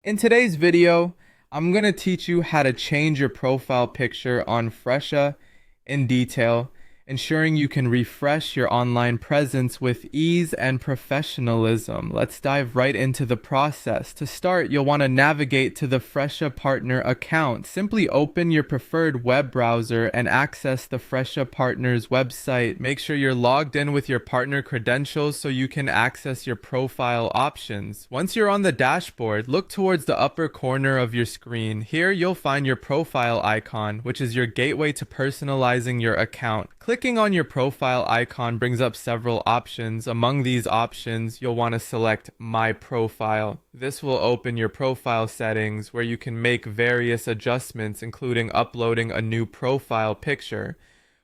In today's video, I'm going to teach you how to change your profile picture on Fresha in detail, ensuring you can refresh your online presence with ease and professionalism. Let's dive right into the process. To start, you'll want to navigate to the Fresha Partner account. Simply open your preferred web browser and access the Fresha Partners website. Make sure you're logged in with your partner credentials so you can access your profile options. Once you're on the dashboard, look towards the upper corner of your screen. Here, you'll find your profile icon, which is your gateway to personalizing your account. Clicking on your profile icon brings up several options. Among these options, you'll want to select My Profile. This will open your profile settings where you can make various adjustments, including uploading a new profile picture.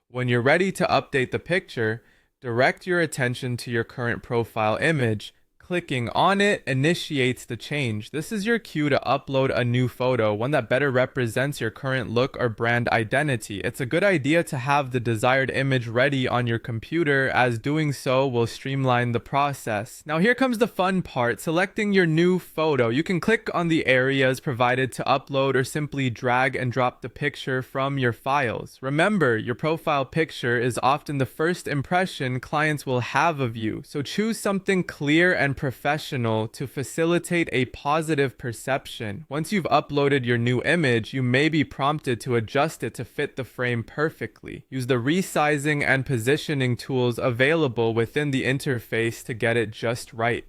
When you're ready to update the picture, direct your attention to your current profile image. Clicking on it initiates the change. This is your cue to upload a new photo, one that better represents your current look or brand identity. It's a good idea to have the desired image ready on your computer, as doing so will streamline the process. Now here comes the fun part, selecting your new photo. You can click on the areas provided to upload or simply drag and drop the picture from your files. Remember, your profile picture is often the first impression clients will have of you, so choose something clear and professional to facilitate a positive perception. Once you've uploaded your new image, you may be prompted to adjust it to fit the frame perfectly. Use the resizing and positioning tools available within the interface to get it just right.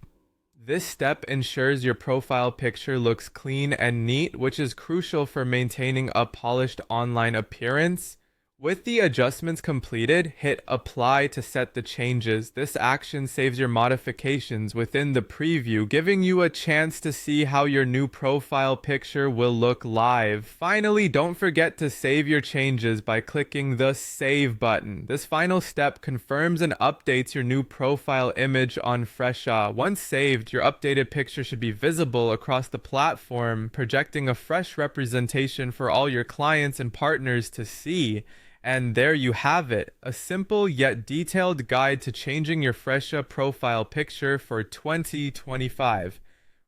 This step ensures your profile picture looks clean and neat, which is crucial for maintaining a polished online appearance. With the adjustments completed, hit apply to set the changes. This action saves your modifications within the preview, giving you a chance to see how your new profile picture will look live. Finally, don't forget to save your changes by clicking the Save button. This final step confirms and updates your new profile image on Fresha. Once saved, your updated picture should be visible across the platform, projecting a fresh representation for all your clients and partners to see. And there you have it, a simple yet detailed guide to changing your Fresha profile picture for 2025.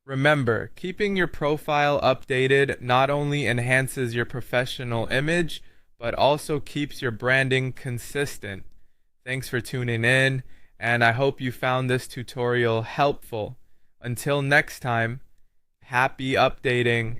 Remember, keeping your profile updated not only enhances your professional image, but also keeps your branding consistent. Thanks for tuning in, and I hope you found this tutorial helpful. Until next time, happy updating.